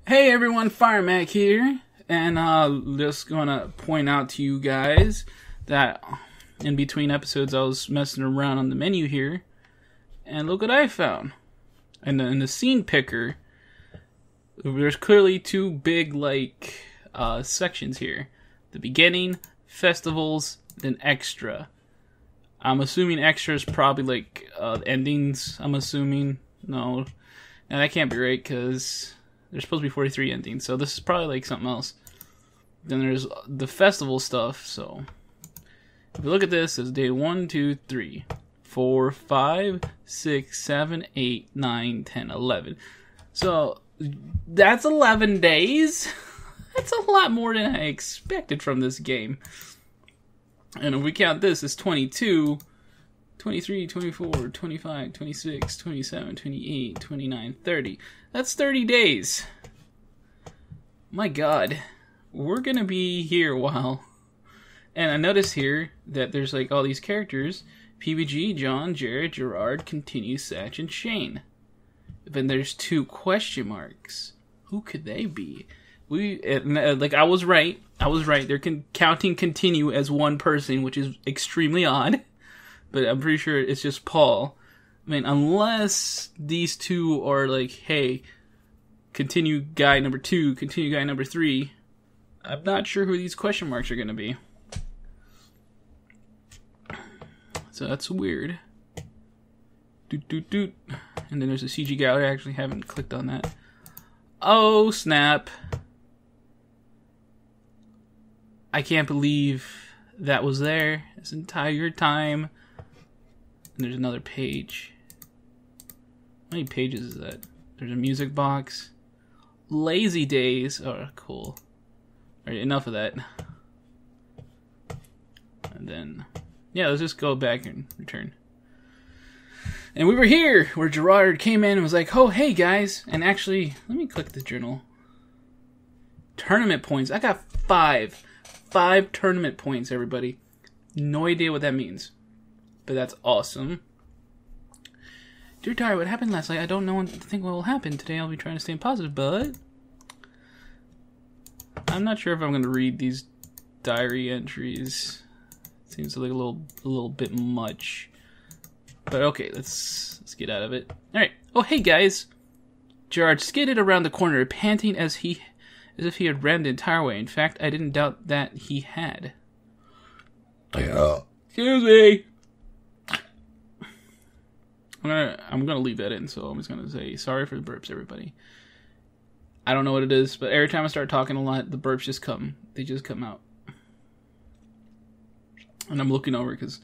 Hey everyone, Firemac here, and just gonna point out to you guys that in between episodes I was messing around on the menu here, and look what I found. In the scene picker, there's clearly two big sections here: the beginning, festivals, then extra. I'm assuming extra is probably endings. I'm assuming no, and that can't be right because there's supposed to be 43 endings, so this is probably something else. Then there's the festival stuff, so if you look at this, it's day 1, 2, 3, 4, 5, 6, 7, 8, 9, 10, 11. So that's 11 days. That's a lot more than I expected from this game. And if we count this, it's 22, 23, 24, 25, 26, 27, 28, 29, 30. That's 30 days. My god. We're gonna be here a while. And I notice here that there's all these characters. PBG, John, Jared, Gerard, Continue, Satch, and Shane. Then there's 2 question marks. Who could they be? I was right. They're counting Continue as one person, which is extremely odd. But I'm pretty sure it's just Paul. I mean, unless these two are hey, Continue guy number 2, Continue guy number 3. I'm not sure who these question marks are going to be. So that's weird. Doot doot doot. And then there's a CG gallery. I actually haven't clicked on that. Oh, snap. I can't believe that was there this entire time. And there's another page. How many pages is that? There's a music box. Lazy Days. Oh, cool. Alright, enough of that. And then, yeah, let's just go back and return. And we were here where Gerard came in and was like, oh, hey, guys. And actually, let me click the journal. Tournament points. I got 5. 5 tournament points, everybody. No idea what that means. But that's awesome. Dear Diary, what happened last night? I don't know what to think what will happen. Today I'll be trying to stay positive, but I'm not sure if I'm going to read these diary entries. Seems like a little bit much. But okay, let's get out of it. Alright. Oh, hey guys. Gerard skidded around the corner, panting as if he had ran the entire way. In fact, I didn't doubt that he had. Yeah. Excuse me. I'm gonna leave that in, so I'm just gonna say sorry for the burps, everybody. I don't know what it is, but every time I start talking a lot, the burps just come. They just come out. And I'm looking over because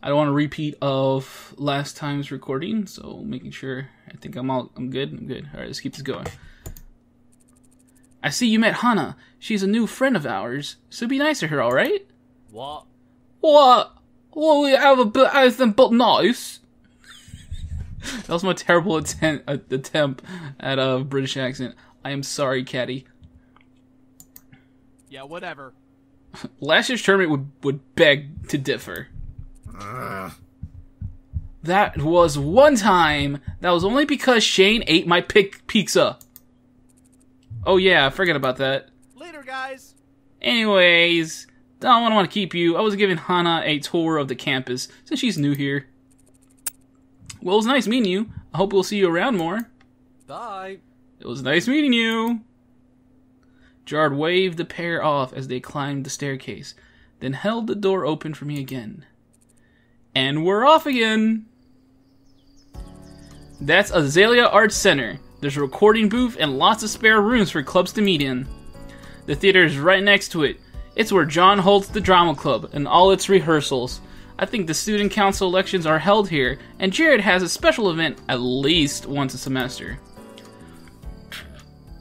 I don't want a repeat of last time's recording, so making sure. I think I'm good. Alright, let's keep this going. I see you met Hana. She's a new friend of ours, so be nice to her, alright? What? What? Well, we have a bit anything but nice. That was my terrible attempt at a British accent. I am sorry, Caddy. Yeah, whatever. Last year's tournament would beg to differ. That was one time. That was only because Shane ate my pizza. Oh yeah, I forgot about that. Later, guys. Anyways, don't want to keep you. I was giving Hana a tour of the campus since she's new here. Well, it was nice meeting you. I hope we'll see you around more. Bye. It was nice meeting you. Gerard waved the pair off as they climbed the staircase, then held the door open for me again. And we're off again. That's Azalea Arts Center. There's a recording booth and lots of spare rooms for clubs to meet in. The theater is right next to it. It's where John holds the drama club and all its rehearsals. I think the student council elections are held here, and Jared has a special event at least once a semester.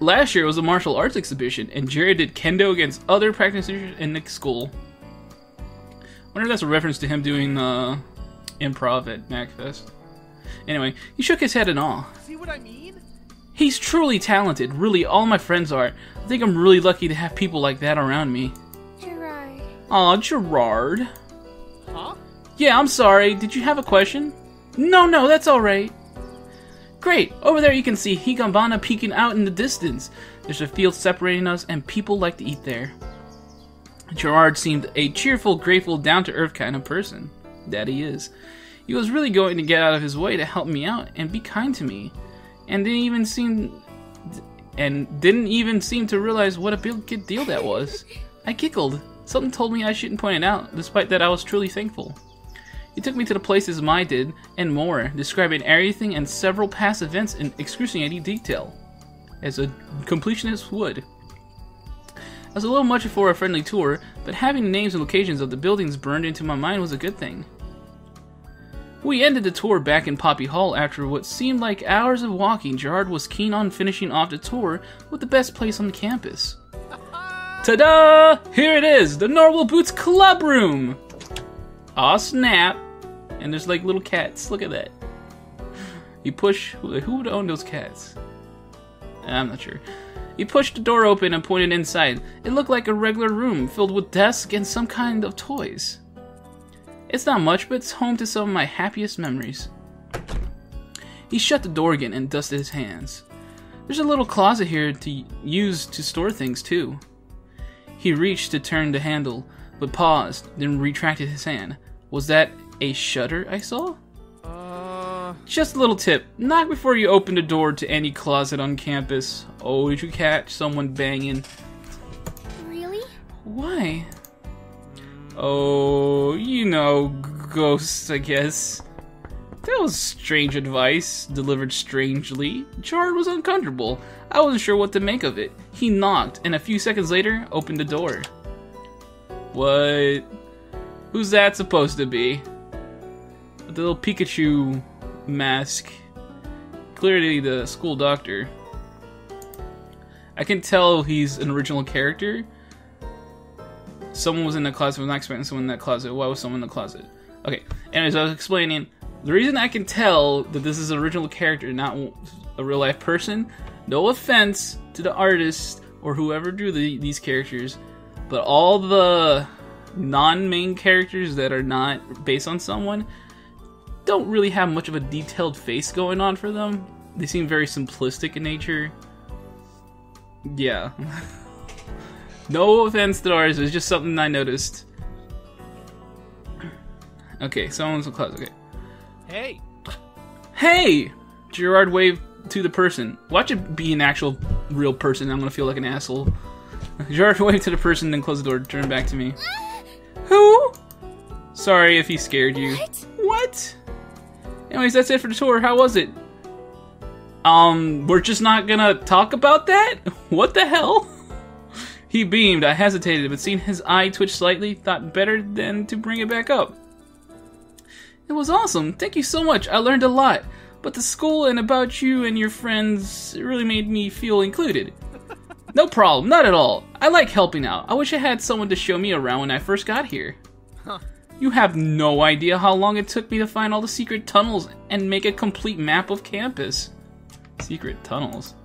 Last year was a martial arts exhibition, and Jared did kendo against other practitioners in the school. I wonder if that's a reference to him doing improv at MacFest. Anyway, he shook his head in awe. See what I mean? He's truly talented. Really, all my friends are. I think I'm really lucky to have people like that around me. Gerard. Aw, Gerard. Huh? Yeah, I'm sorry. Did you have a question? No, that's alright. Great! Over there you can see Higambana peeking out in the distance. There's a field separating us, and people like to eat there. Gerard seemed a cheerful, grateful, down-to-earth kind of person. That he is. He was really going to get out of his way to help me out and be kind to me. And didn't even seem to realize what a big deal that was. I giggled. Something told me I shouldn't point it out, despite that I was truly thankful. He took me to the places Mai did, and more, describing everything and several past events in excruciating detail, as a completionist would. I was a little much for a friendly tour, but having the names and locations of the buildings burned into my mind was a good thing. We ended the tour back in Poppy Hall after what seemed like hours of walking. Gerard was keen on finishing off the tour with the best place on the campus. Ta-da! Here it is! The Normal Boots Club Room! Aw, snap! And there's like little cats. Look at that. You push... Who would own those cats? I'm not sure. He pushed the door open and pointed inside. It looked like a regular room filled with desks and some kind of toys. It's not much, but it's home to some of my happiest memories. He shut the door again and dusted his hands. There's a little closet here to use to store things too. He reached to turn the handle, but paused, then retracted his hand. Was that a shutter I saw? Just a little tip. Knock before you open the door to any closet on campus. Oh, did you catch someone banging? Really? Why? Oh, you know, ghosts, I guess. That was strange advice, delivered strangely. Gerard was uncomfortable. I wasn't sure what to make of it. He knocked, and a few seconds later, opened the door. What? Who's that supposed to be? The little Pikachu mask. Clearly the school doctor. I can tell he's an original character. Someone was in the closet. I'm not expecting someone in that closet. Why was someone in the closet? Okay, anyways, I was explaining. The reason I can tell that this is an original character, not a real life person, no offense to the artist or whoever drew these characters, but all the non-main characters that are not based on someone don't really have much of a detailed face going on for them. They seem very simplistic in nature. Yeah. No offense to the artist, it's just something I noticed. Okay, someone's in the closet, okay. Hey! Hey! Gerard waved to the person. Watch it be an actual real person. I'm gonna feel like an asshole. Gerard waved to the person, then closed the door, turned back to me. Who? Sorry if he scared you. What? Anyways, that's it for the tour. How was it? We're just not gonna talk about that? What the hell? He beamed. I hesitated, but seeing his eye twitch slightly, thought better than to bring it back up. It was awesome. Thank you so much. I learned a lot. But the school and about you and your friends really made me feel included. No problem. Not at all. I like helping out. I wish I had someone to show me around when I first got here. Huh. You have no idea how long it took me to find all the secret tunnels and make a complete map of campus. Secret tunnels?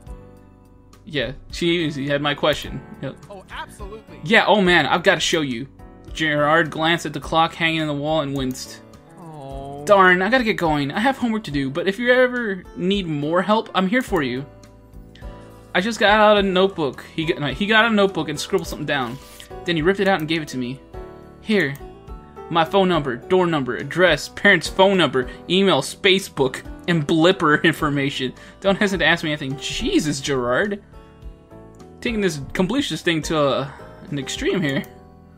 Yeah, she had my question. Yep. Oh, absolutely. Yeah, oh man, I've got to show you. Gerard glanced at the clock hanging on the wall and winced. Oh. Darn, I gotta get going. I have homework to do, but if you ever need more help, I'm here for you. I just got out a notebook. He got a notebook and scribbled something down. Then he ripped it out and gave it to me. Here. My phone number, door number, address, parents' phone number, email, spacebook, and blipper information. Don't hesitate to ask me anything. Jesus, Gerard. Taking this completionist thing to an extreme here.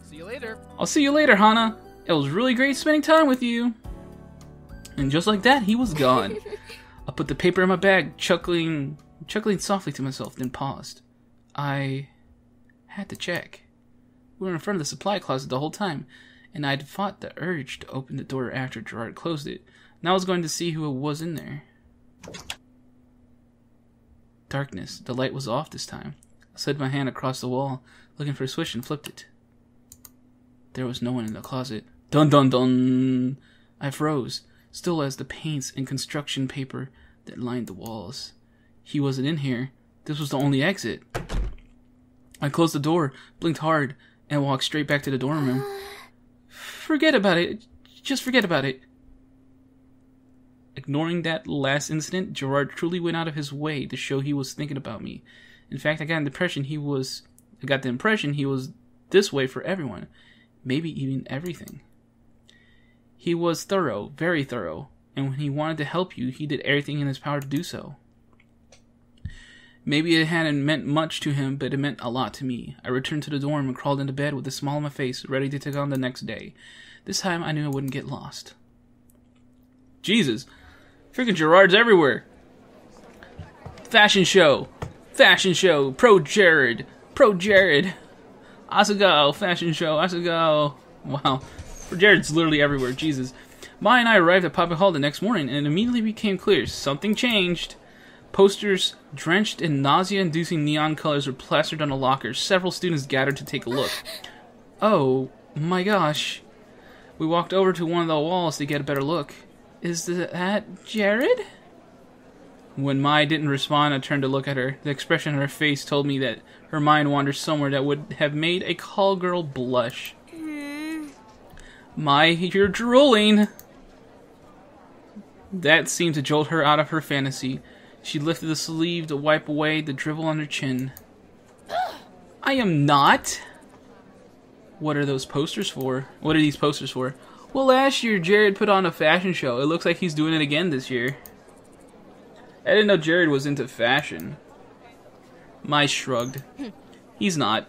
See you later. I'll see you later, Hana. It was really great spending time with you. And just like that, he was gone. I put the paper in my bag, chuckling softly to myself, then paused. I had to check. We were in front of the supply closet the whole time, and I'd fought the urge to open the door after Gerard closed it. Now I was going to see who it was in there. Darkness. The light was off this time. I slid my hand across the wall, looking for a switch, and flipped it. There was no one in the closet. Dun dun dun! I froze, still as the paints and construction paper that lined the walls. He wasn't in here. This was the only exit. I closed the door, blinked hard, and walked straight back to the dorm room. Forget about it. Just forget about it. Ignoring that last incident, Gerard truly went out of his way to show he was thinking about me. In fact, I got the impression he was this way for everyone. Maybe even everything. He was thorough, very thorough, and when he wanted to help you, he did everything in his power to do so. Maybe it hadn't meant much to him, but it meant a lot to me. I returned to the dorm and crawled into bed with a smile on my face, ready to take on the next day. This time, I knew I wouldn't get lost. Jesus. Freaking Gerard's everywhere. Fashion show. Fashion show. Pro Jared. Asagao. Fashion show. Asagao. Wow. Jared's literally everywhere. Jesus. Mai and I arrived at Poppy Hall the next morning, and it immediately became clear something changed. Posters drenched in nausea-inducing neon colors were plastered on the lockers. Several students gathered to take a look. Oh my gosh. We walked over to one of the walls to get a better look. Is that Jared? When Mai didn't respond, I turned to look at her. The expression on her face told me that her mind wandered somewhere that would have made a call girl blush. Mai, you're drooling. That seemed to jolt her out of her fantasy. She lifted the sleeve to wipe away the dribble on her chin. I am not. What are those posters for? What are these posters for? Well, last year Jared put on a fashion show. It looks like he's doing it again this year. I didn't know Jared was into fashion. Mai shrugged. He's not.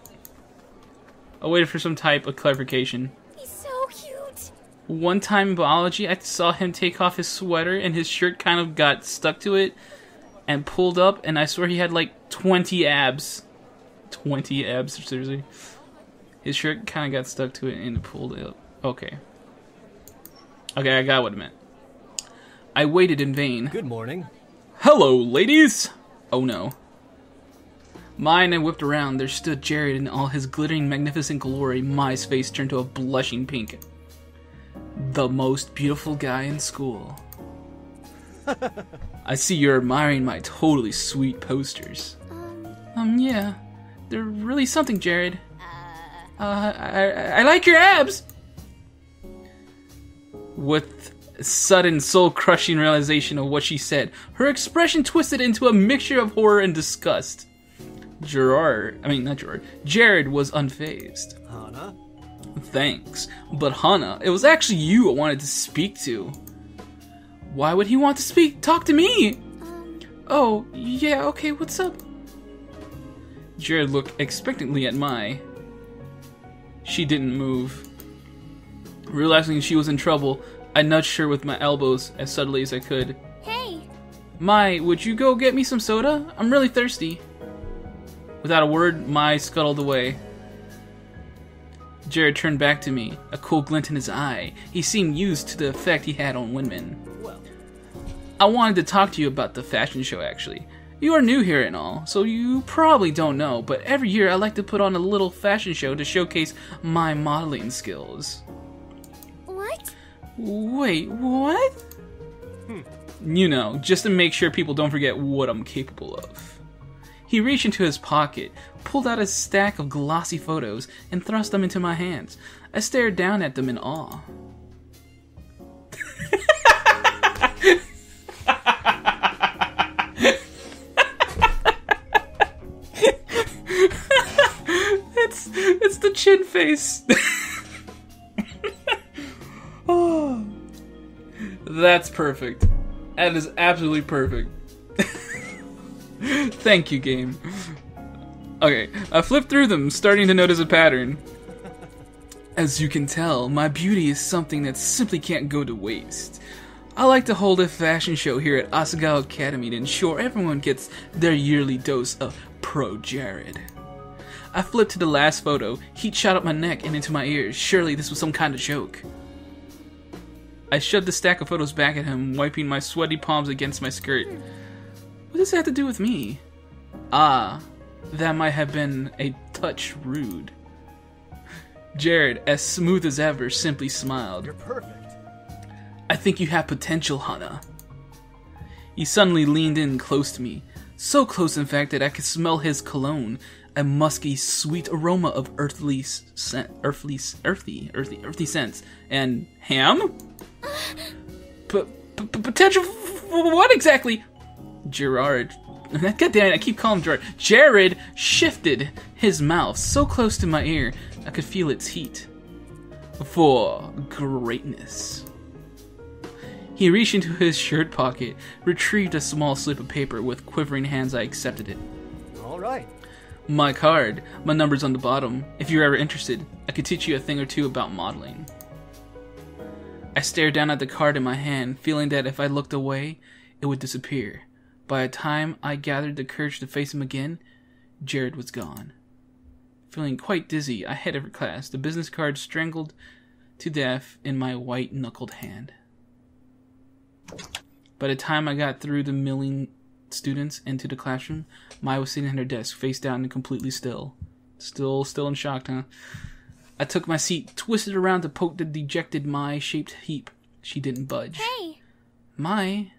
I waited for some type of clarification. He's so cute. One time in biology, I saw him take off his sweater and his shirt kind of got stuck to it and pulled up, and I swear he had like 20 abs. 20 abs, seriously. His shirt kind of got stuck to it and pulled it up. Okay. Okay, I got what it meant. I waited in vain. Good morning. Hello, ladies! Oh no. Mai and I whipped around. There stood Jared in all his glittering, magnificent glory. Mai's face turned to a blushing pink. The most beautiful guy in school. I see you're admiring my totally sweet posters. Yeah. They're really something, Jared. I like your abs! With sudden soul-crushing realization of what she said, her expression twisted into a mixture of horror and disgust. Jared was unfazed. Hana? Thanks. But Hana, it was actually you I wanted to speak to. Why would he want to speak? Talk to me! Oh, yeah, okay, what's up? Jared looked expectantly at Mai. She didn't move. Realizing she was in trouble, I nudged her with my elbows as subtly as I could. Hey. Mai, would you go get me some soda? I'm really thirsty. Without a word, Mai scuttled away. Jared turned back to me, a cool glint in his eye. He seemed used to the effect he had on women. Well, I wanted to talk to you about the fashion show, actually. You are new here and all, so you probably don't know, but every year I like to put on a little fashion show to showcase my modeling skills. What? Wait, what? You know, just to make sure people don't forget what I'm capable of. He reached into his pocket, pulled out a stack of glossy photos, and thrust them into my hands. I stared down at them in awe. It's the chin face. Oh, that's perfect. That is absolutely perfect. Thank you, game. Okay, I flipped through them, starting to notice a pattern. As you can tell, my beauty is something that simply can't go to waste. I like to hold a fashion show here at Asagao Academy to ensure everyone gets their yearly dose of Pro Jared. I flipped to the last photo. Heat shot up my neck and into my ears. Surely this was some kind of joke. I shoved the stack of photos back at him, wiping my sweaty palms against my skirt. What does that have to do with me? Ah, that might have been a touch rude. Jared, as smooth as ever, simply smiled. you're perfect. I think you have potential, Hana. He suddenly leaned in close to me. So close, in fact, that I could smell his cologne. A musky, sweet aroma of earthy scents. And ham? Potential for what exactly? Gerard. God damn it, I keep calling him Gerard. Jared shifted his mouth so close to my ear, I could feel its heat. For greatness. He reached into his shirt pocket, retrieved a small slip of paper. With quivering hands, I accepted it. All right. My card. My number's on the bottom. If you're ever interested, I could teach you a thing or two about modeling. I stared down at the card in my hand, feeling that if I looked away, it would disappear. By the time I gathered the courage to face him again, Jared was gone. Feeling quite dizzy, I headed for class, the business card strangled to death in my white-knuckled hand. By the time I got through the milling students into the classroom, Maya was sitting at her desk, face down and completely still. Still in shock, huh? I took my seat, twisted around to poke the dejected Mai-shaped heap. She didn't budge. Hey! Mai?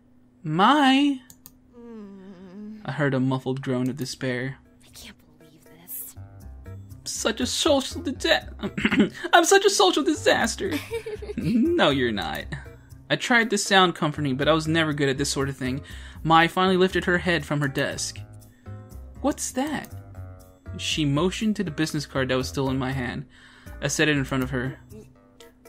I heard a muffled groan of despair. I can't believe this. Such a social I'm such a social disaster. No, you're not. I tried to sound comforting, but I was never good at this sort of thing. Mai finally lifted her head from her desk. What's that? She motioned to the business card that was still in my hand. I set it in front of her.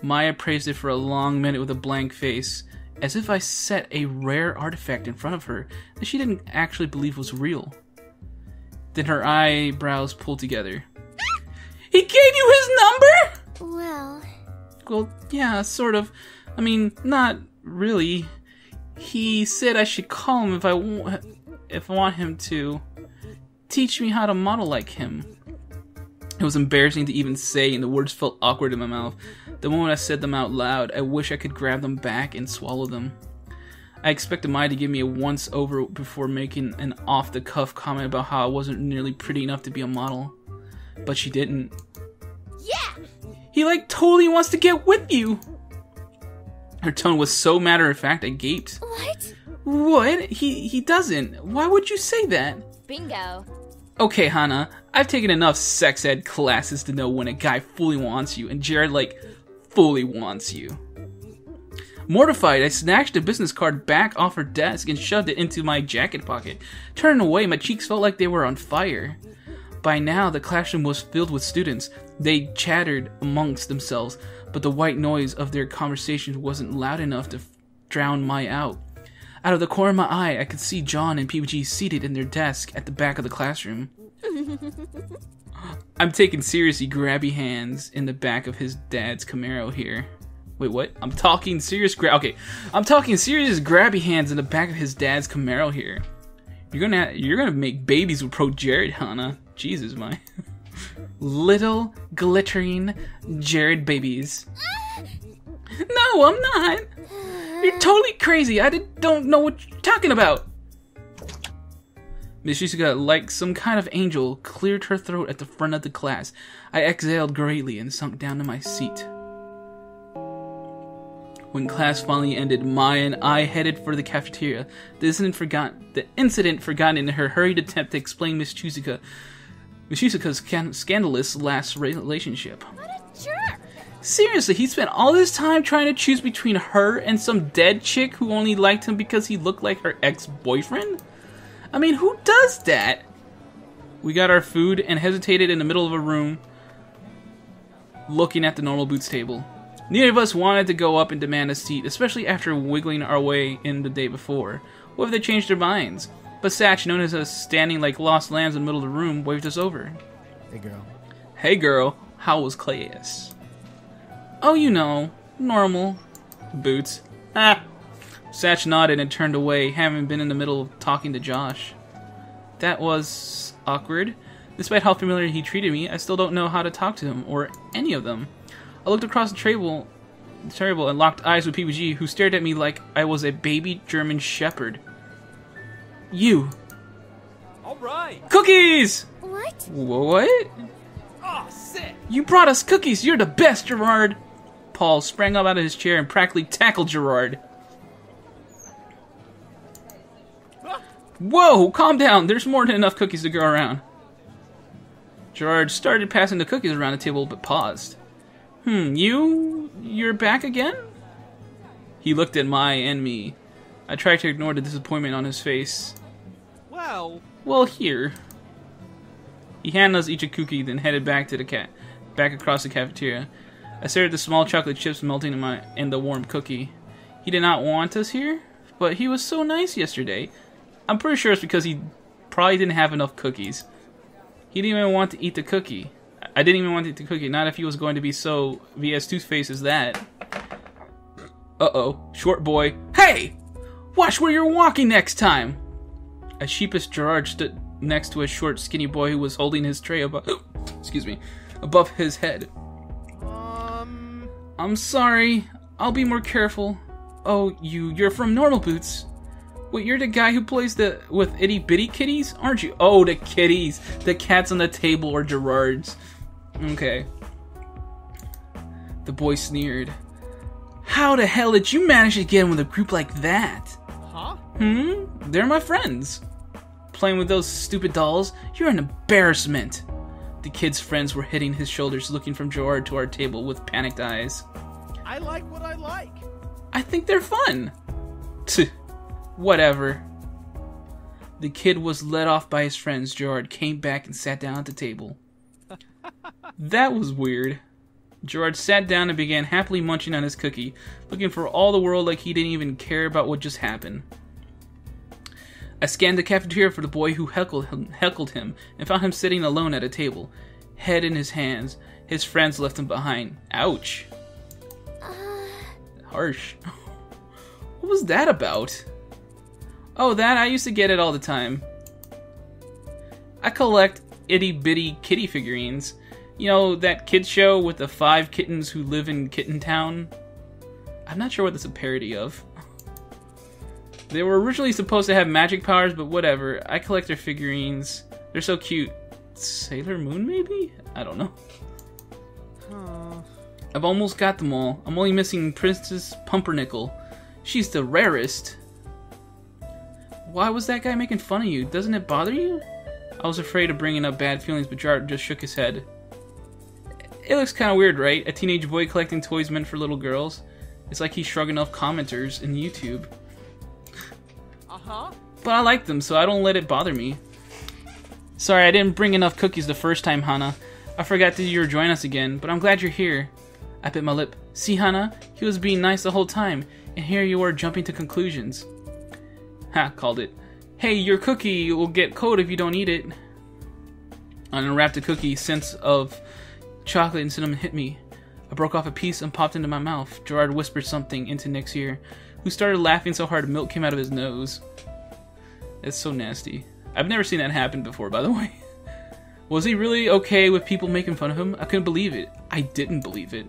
Maya praised it for a long minute with a blank face, as if I set a rare artifact in front of her that she didn't actually believe was real. Then her eyebrows pulled together. He gave you his number?! Well, yeah, sort of. I mean, not really. He said I should call him if I want him to teach me how to model like him. It was embarrassing to even say, and the words felt awkward in my mouth. The moment I said them out loud, I wish I could grab them back and swallow them. I expected Maya to give me a once-over before making an off-the-cuff comment about how I wasn't nearly pretty enough to be a model. But she didn't. Yeah! He, totally wants to get with you! Her tone was so matter-of-fact, I gaped. What? What? He doesn't. Why would you say that? Bingo. Okay, Hana, I've taken enough sex ed classes to know when a guy fully wants you, and Jared, fully wants you. Mortified, I snatched the business card back off her desk and shoved it into my jacket pocket. Turning away, my cheeks felt like they were on fire. By now, the classroom was filled with students. They chattered amongst themselves, but the white noise of their conversations wasn't loud enough to drown Maya out. Out of the corner of my eye, I could see John and PBG seated in their desk at the back of the classroom. I'm taking seriously grabby hands in the back of his dad's Camaro here. Wait, what? I'm talking serious grabby hands in the back of his dad's Camaro here. You're gonna make babies with Pro Jared, Hana. Jesus, my little glittering Jared babies. No, I'm not. You're totally crazy. I don't know what you're talking about. Miss Yusuka, like some kind of angel, cleared her throat at the front of the class. I exhaled greatly and sunk down to my seat. When class finally ended, Maya and I headed for the cafeteria. The incident forgotten in her hurried attempt to explain Miss Yusuka's scandalous last relationship. What a jerk! Seriously, he spent all this time trying to choose between her and some dead chick who only liked him because he looked like her ex-boyfriend? I mean, who does that? We got our food and hesitated in the middle of a room looking at the normal boots table. Neither of us wanted to go up and demand a seat, especially after wiggling our way in the day before. What if they changed their minds? But Satch, known as us standing like lost lambs in the middle of the room, waved us over. Hey, girl. Hey, girl. How was class? Oh, you know. Normal. Boots. Ah. Satch nodded and turned away, having been in the middle of talking to Josh. That was awkward. Despite how familiar he treated me, I still don't know how to talk to him, or any of them. I looked across the table and locked eyes with PBG, who stared at me like I was a baby German shepherd. You. All right. Cookies! What? What? Oh, sick. You brought us cookies! You're the best, Gerard! Paul sprang up out of his chair and practically tackled Gerard. Whoa, calm down. There's more than enough cookies to go around. Gerard started passing the cookies around the table, but paused. You're back again? He looked at Mai and me. I tried to ignore the disappointment on his face. Well, Here. He handed us each a cookie, then headed back to the back across the cafeteria. I stared at the small chocolate chips melting in the warm cookie. He did not want us here, but he was so nice yesterday. I'm pretty sure it's because he probably didn't have enough cookies. He didn't even want to eat the cookie. I didn't even want to eat the cookie, not if he was going to be as two-faced as that. Uh-oh, short boy. Hey! Watch where you're walking next time! A sheepish Gerard stood next to a short, skinny boy who was holding his tray above his head. I'm sorry. I'll be more careful. Oh, you're from Normal Boots. Wait, you're the guy who plays with itty bitty kitties, aren't you? Oh, the kitties. The cats on the table are Gerard's. Okay. The boy sneered. How the hell did you manage to get in with a group like that? huh? They're my friends. Playing with those stupid dolls? You're an embarrassment. The kid's friends were hitting his shoulders, looking from Gerard to our table with panicked eyes. I like what I like. I think they're fun. Whatever. The kid was led off by his friends. Gerard came back and sat down at the table. That was weird. Gerard sat down and began happily munching on his cookie, looking for all the world like he didn't even care about what just happened. I scanned the cafeteria for the boy who heckled him and found him sitting alone at a table, head in his hands. His friends left him behind. Ouch. Harsh. What was that about? Oh, that? I used to get it all the time. I collect itty bitty kitty figurines. You know, that kid show with the 5 kittens who live in Kitten Town? I'm not sure what that's a parody of. They were originally supposed to have magic powers, but whatever. I collect their figurines. They're so cute. Sailor Moon, maybe? I don't know. I've almost got them all. I'm only missing Princess Pumpernickel. She's the rarest. Why was that guy making fun of you? Doesn't it bother you? I was afraid of bringing up bad feelings, but Gerard just shook his head. It looks kind of weird, right? A teenage boy collecting toys meant for little girls. It's like he's shrugging off commenters in YouTube. But I like them, so I don't let it bother me. Sorry, I didn't bring enough cookies the first time, Hana. I forgot that you were joining us again, but I'm glad you're here. I bit my lip. See, Hana? He was being nice the whole time, and here you are jumping to conclusions. Ha, called it. Hey, your cookie will get cold if you don't eat it. I unwrapped the cookie. Scents of chocolate and cinnamon hit me. I broke off a piece and popped into my mouth. Gerard whispered something into Nick's ear, who started laughing so hard milk came out of his nose. It's so nasty. I've never seen that happen before, by the way. Was he really okay with people making fun of him? I couldn't believe it. I didn't believe it.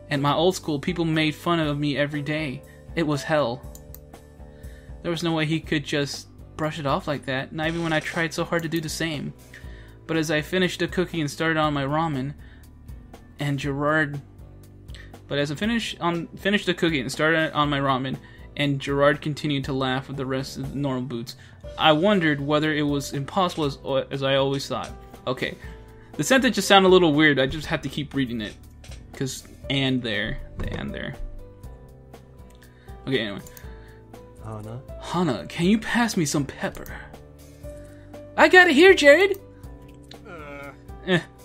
At my old school, people made fun of me every day. It was hell. There was no way he could just brush it off like that, not even when I tried so hard to do the same. But as I finished the cookie and started on my ramen, and Gerard... But as I finished the cookie and started on my ramen, and Gerard continued to laugh with the rest of the Normal Boots, I wondered whether it was impossible as I always thought. Okay, the sentence just sounded a little weird. I just had to keep reading it. Because, and there. The and there. Okay, anyway. Hana, can you pass me some pepper? I got it here, Jared!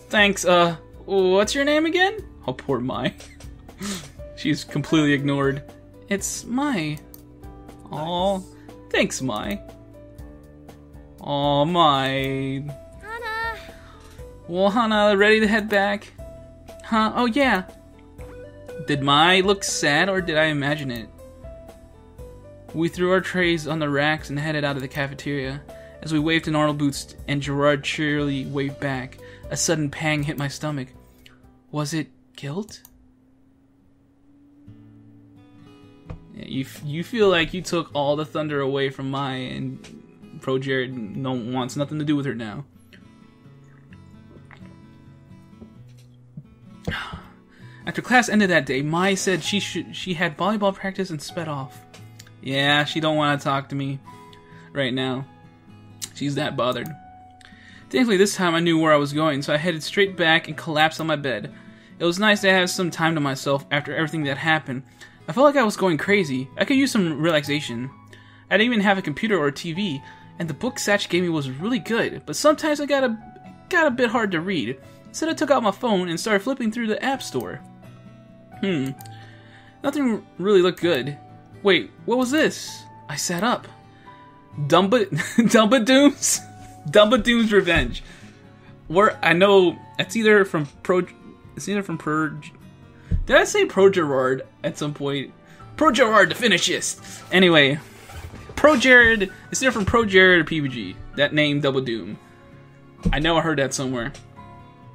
Thanks, what's your name again? Oh, poor Mai. She's completely ignored. It's Mai. Aw, thanks, Mai. Aw, Mai. Hana! Well, Hana, ready to head back? Huh? Oh, yeah. Did Mai look sad, or did I imagine it? We threw our trays on the racks and headed out of the cafeteria. As we waved to Normal Boots and Gerard cheerily waved back, a sudden pang hit my stomach. Was it guilt? Yeah, you feel like you took all the thunder away from Mai, and Pro Jared wants nothing to do with her now. After class ended that day, Mai said she had volleyball practice and sped off. Yeah, she don't want to talk to me right now. She's that bothered. Thankfully, this time I knew where I was going, so I headed straight back and collapsed on my bed. It was nice to have some time to myself after everything that happened. I felt like I was going crazy. I could use some relaxation. I didn't even have a computer or a TV, and the book Satch gave me was really good, but sometimes I got a bit hard to read. So I took out my phone and started flipping through the app store. Nothing really looked good. Wait, what was this? I sat up. Dumbidoom's Revenge. I know it's either from Did I say Pro Gerard at some point? Pro Gerard the Finishist. Anyway, it's either from Pro Gerard or PBG. That name, Dumbidoom. I know I heard that somewhere.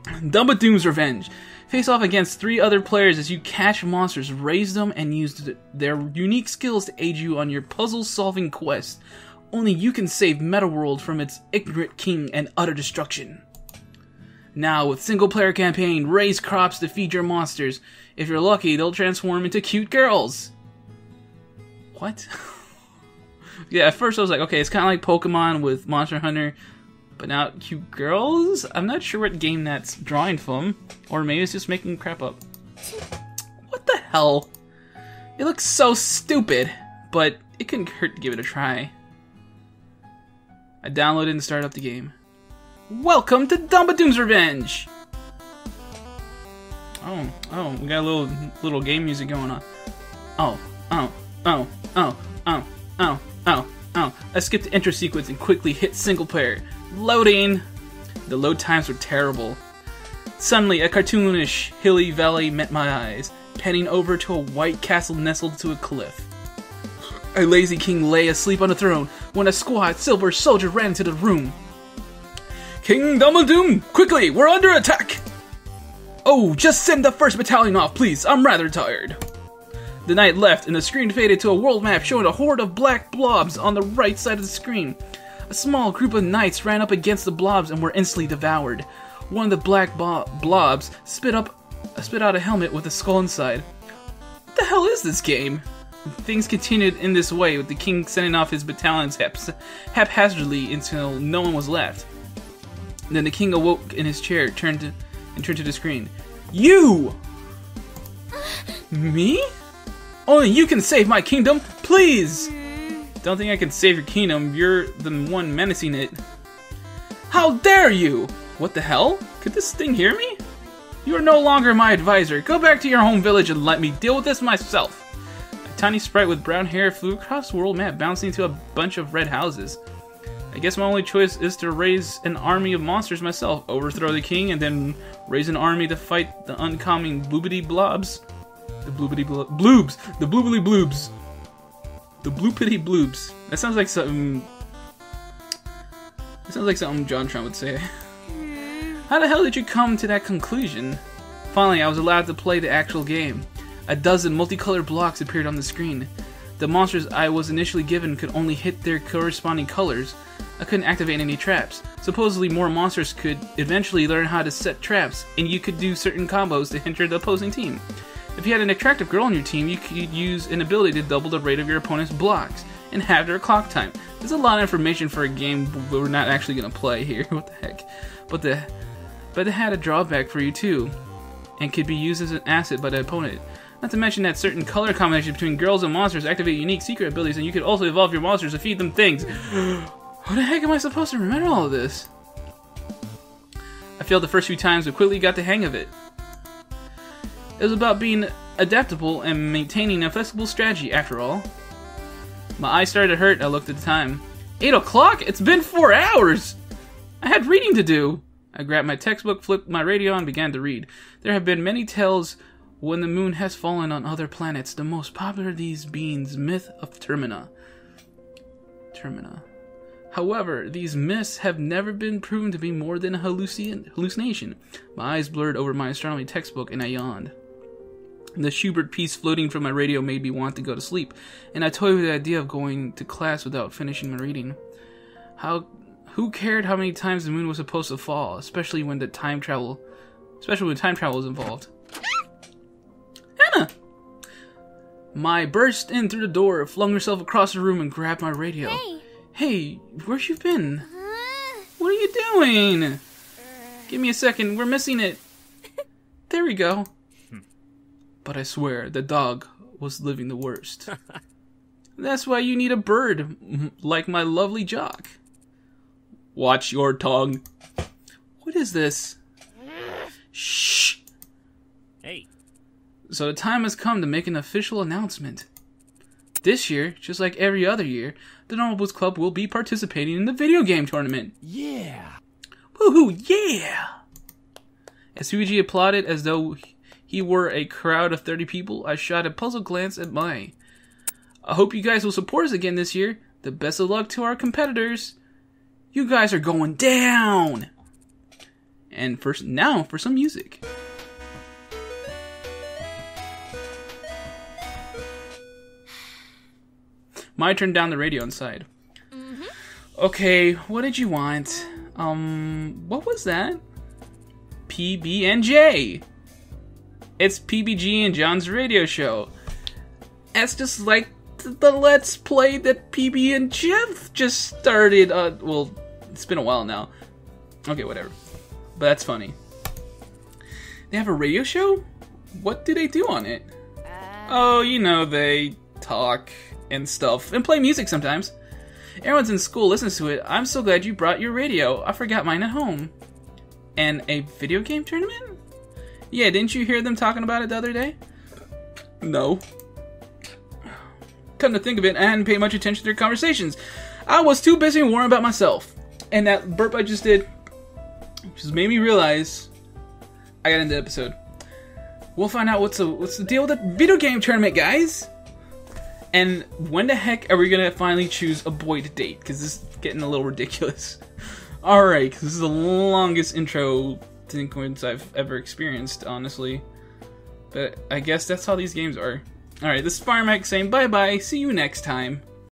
Dumbidoom's Revenge. Face off against 3 other players as you catch monsters, raise them, and use their unique skills to aid you on your puzzle-solving quest. Only you can save Metaworld from its ignorant king and utter destruction. Now, with single-player campaign, raise crops to feed your monsters. If you're lucky, they'll transform into cute girls. What? Yeah, at first I was like, okay, it's kind of like Pokemon with Monster Hunter, but now cute girls? I'm not sure what game that's drawing from, or maybe it's just making crap up. What the hell? It looks so stupid, but it couldn't hurt to give it a try. I downloaded and started up the game. Welcome to Dumbidoom's Revenge! Oh, we got a little game music going on. Oh. I skipped the intro sequence and quickly hit single player. Loading! The load times were terrible. Suddenly, a cartoonish hilly valley met my eyes, panning over to a white castle nestled to a cliff. A lazy king lay asleep on a throne when a squat silver soldier ran into the room. King Dumbidoom, quickly, we're under attack! Oh, just send the first battalion off, please, I'm rather tired. The knight left, and the screen faded to a world map showing a horde of black blobs on the right side of the screen. A small group of knights ran up against the blobs and were instantly devoured. One of the black blobs spit out a helmet with a skull inside. What the hell is this game? Things continued in this way, with the king sending off his battalions haphazardly until no one was left. Then the king awoke in his chair, turned to the screen. You! Me? Only you can save my kingdom, please! Don't think I can save your kingdom, you're the one menacing it. How dare you! What the hell? Could this thing hear me? You are no longer my advisor. Go back to your home village and let me deal with this myself. A tiny sprite with brown hair flew across the world map, bouncing into a bunch of red houses. I guess my only choice is to raise an army of monsters myself, overthrow the king, and then raise an army to fight the oncoming bloobity blobs. The bloobity bloobs. The bloobity bloobs. The bloopity bloobs. That sounds like something. That sounds like something John Trump would say. How the hell did you come to that conclusion? Finally, I was allowed to play the actual game. A dozen multicolored blocks appeared on the screen. The monsters I was initially given could only hit their corresponding colors. I couldn't activate any traps. Supposedly more monsters could eventually learn how to set traps, and you could do certain combos to hinder the opposing team. If you had an attractive girl on your team, you could use an ability to double the rate of your opponent's blocks, and have their clock time. There's a lot of information for a game we're not actually going to play here, what the heck. But it had a drawback for you too, and could be used as an asset by the opponent. Not to mention that certain color combinations between girls and monsters activate unique secret abilities, and you could also evolve your monsters to feed them things. How the heck am I supposed to remember all of this? I failed the first few times, but quickly got the hang of it. It was about being adaptable and maintaining a flexible strategy, after all. My eyes started to hurt, and I looked at the time. 8 o'clock? It's been 4 hours! I had reading to do! I grabbed my textbook, flipped my radio, and began to read. There have been many tales when the moon has fallen on other planets, the most popular of these being myth of Termina. However, these myths have never been proven to be more than a hallucination. My eyes blurred over my astronomy textbook, and I yawned. The Schubert piece floating from my radio made me want to go to sleep, and I toyed with the idea of going to class without finishing my reading. Who cared how many times the moon was supposed to fall, especially when time travel was involved? Hannah! Mai burst in through the door, flung herself across the room, and grabbed my radio. Hey, where you been? What are you doing? Give me a second, we're missing it. There we go. But I swear, the dog was living the worst. That's why you need a bird like my lovely jock. Watch your tongue. What is this? Shh. Hey. So the time has come to make an official announcement. This year, just like every other year, the Nobles Club will be participating in the video game tournament. Yeah. Woohoo, yeah! As PBG applauded as though he were a crowd of 30 people, I shot a puzzled glance at Mai. I hope you guys will support us again this year. The best of luck to our competitors. You guys are going down! And now for some music. Mai turned down the radio inside. Okay, what did you want? What was that? PB&J. It's PBG and John's radio show. That's just like the Let's Play that PB and Jeff just started. Well, it's been a while now. Okay, whatever. But that's funny. They have a radio show? What do they do on it? Oh, you know, they talk and stuff and play music sometimes. Everyone's in school listens to it. I'm so glad you brought your radio. I forgot mine at home. And a video game tournament? Yeah, didn't you hear them talking about it the other day? No. Come to think of it, I hadn't paid much attention to their conversations. I was too busy worrying about myself. And that burp I just did just made me realize I got into the episode. We'll find out what's the deal with the video game tournament, guys. And when the heck are we gonna finally choose a boy to date? Because this is getting a little ridiculous. Alright, because this is the longest intro sequence I've ever experienced, honestly. But I guess that's how these games are. Alright, this is Firemac saying bye-bye, see you next time.